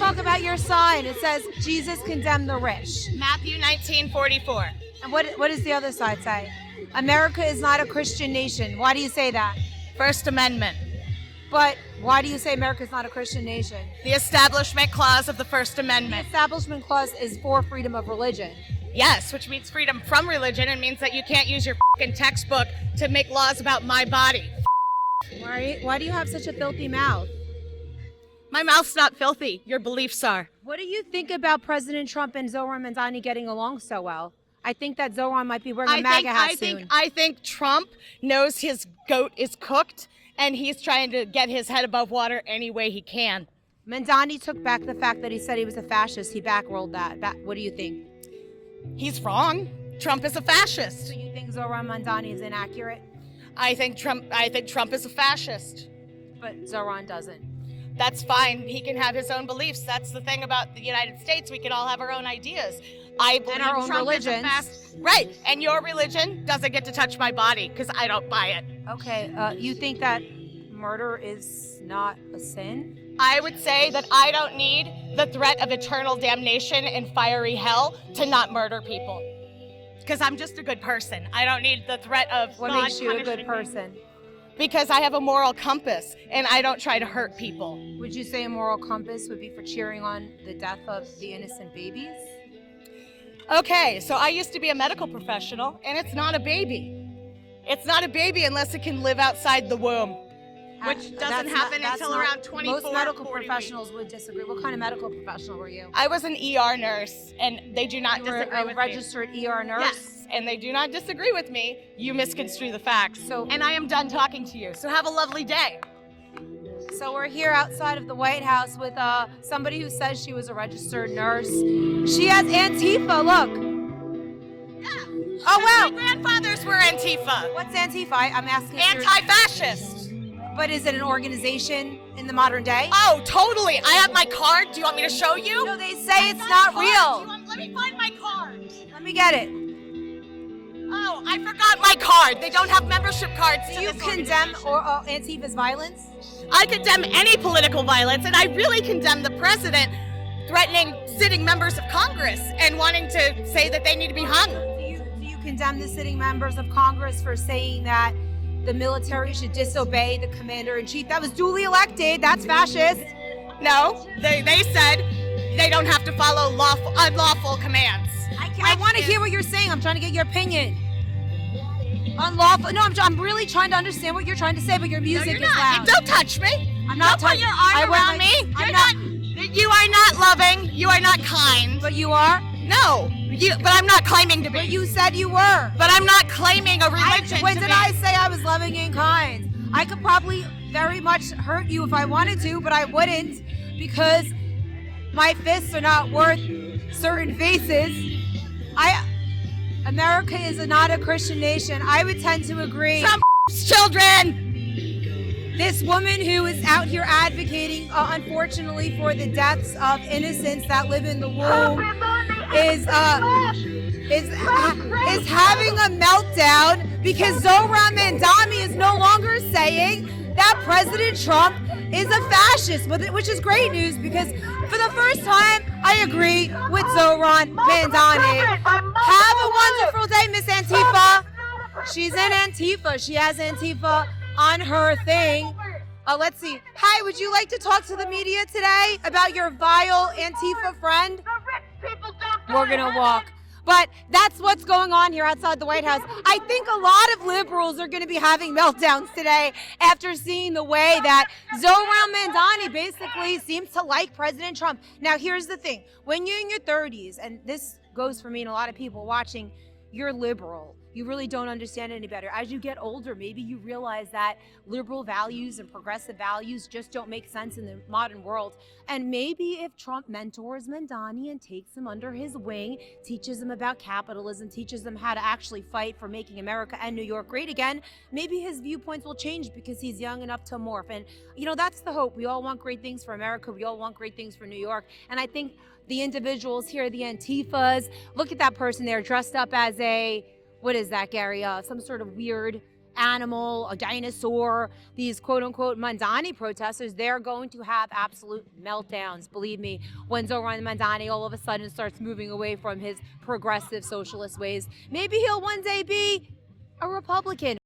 talk about your sign. It says, Jesus condemned the rich. Matthew 19:44. And what does the other side say? America is not a Christian nation. Why do you say that? First Amendment. But why do you say America is not a Christian nation? The Establishment Clause of the First The Amendment. Establishment Clause is for freedom of religion. Yes, which means freedom from religion and means that you can't use your fucking textbook to make laws about my body. Why do you have such a filthy mouth? My mouth's not filthy. Your beliefs are. What do you think about President Trump and Zohran Mamdani getting along so well? I think that Zohran might be wearing a MAGA hat soon. I think Trump knows his goat is cooked, and he's trying to get his head above water any way he can. Mamdani took back the fact that he said he was a fascist. He backrolled that. What do you think? He's wrong. Trump is a fascist. So you think Zohran Mamdani is inaccurate? I think Trump is a fascist. But Zohran doesn't. That's fine. He can have his own beliefs. That's the thing about the United States. We can all have our own ideas. I believe And our own Trump religions. Right. And your religion doesn't get to touch my body because I don't buy it. Okay. You think that murder is not a sin? I would say that I don't need the threat of eternal damnation and fiery hell to not murder people. Because I'm just a good person. I don't need the threat of What God makes you a punishing good me. person? Because I have a moral compass and I don't try to hurt people. Would you say a moral compass would be for cheering on the death of the innocent babies? Okay, so I used to be a medical professional, and it's not a baby. It's not a baby unless it can live outside the womb, which doesn't happen until around 24, Most medical 40 professionals would disagree. What kind of medical professional were you? I was an ER nurse, and they do not You were disagree a with registered ER me. nurse? Yes, and they do not disagree with me. You misconstrue the facts. So- and I am done talking to you, so have a lovely day. So we're here outside of the White House with somebody who says she was a registered nurse. She has Antifa, look. Yeah. Oh, wow. My grandfathers were Antifa. What's Antifa? I'm asking if you're- Anti-fascist. But is it an organization in the modern day? Oh, totally. I have my card. Do you want me to show you? No, they say it's not real. Let me find my card. Let me get it. Oh, I forgot my card. They don't have membership cards. Do to you this condemn organization. Antifa's violence? I condemn any political violence, and I really condemn the president threatening sitting members of Congress and wanting to say that they need to be hung. Do you condemn the sitting members of Congress for saying that the military should disobey the commander-in-chief that was duly elected? That's fascist. No, they said they don't have to follow unlawful commands. I want to hear what you're saying. I'm trying to get your opinion. Unlawful. No, I'm really trying to understand what you're trying to say, but your music No, you're is not. loud. Don't touch me. I'm not Don't put your arm around me. You are not loving. You are not kind. But you are? No, but I'm not claiming to be. But you said you were. But I'm not claiming a religion. When did I say I was loving and kind? I could probably very much hurt you if I wanted to, but I wouldn't because my fists are not worth certain faces. America is not a Christian nation. I would tend to agree. Some children. This woman who is out here advocating, unfortunately, for the deaths of innocents that live in the womb is having a meltdown because Zohran Mamdani is no longer saying that President Trump is a fascist, which is great news because for the first time, I agree with Zohran Mamdani. Have a wonderful day, Miss Antifa. She's in Antifa. She has Antifa on her thing. Let's see. Hi, would you like to talk to the media today about your vile Antifa friend? We're gonna walk. But that's what's going on here outside the White House. I think a lot of liberals are going to be having meltdowns today after seeing the way that Zohran Mamdani basically seems to like President Trump. Now, here's the thing. When you're in your 30s, and this goes for me and a lot of people watching, you're liberal. You really don't understand any better. As you get older, maybe you realize that liberal values and progressive values just don't make sense in the modern world. And maybe if Trump mentors Mamdani and takes him under his wing, teaches him about capitalism, teaches him how to actually fight for making America and New York great again, maybe his viewpoints will change because he's young enough to morph. And, you know, that's the hope. We all want great things for America. We all want great things for New York. And I think the individuals here, the Antifas, look at that person there dressed up as a, what is that, Gary? Some sort of weird animal, a dinosaur, these quote unquote Mamdani protesters, they're going to have absolute meltdowns. Believe me, when Zohran Mamdani all of a sudden starts moving away from his progressive socialist ways, maybe he'll one day be a Republican.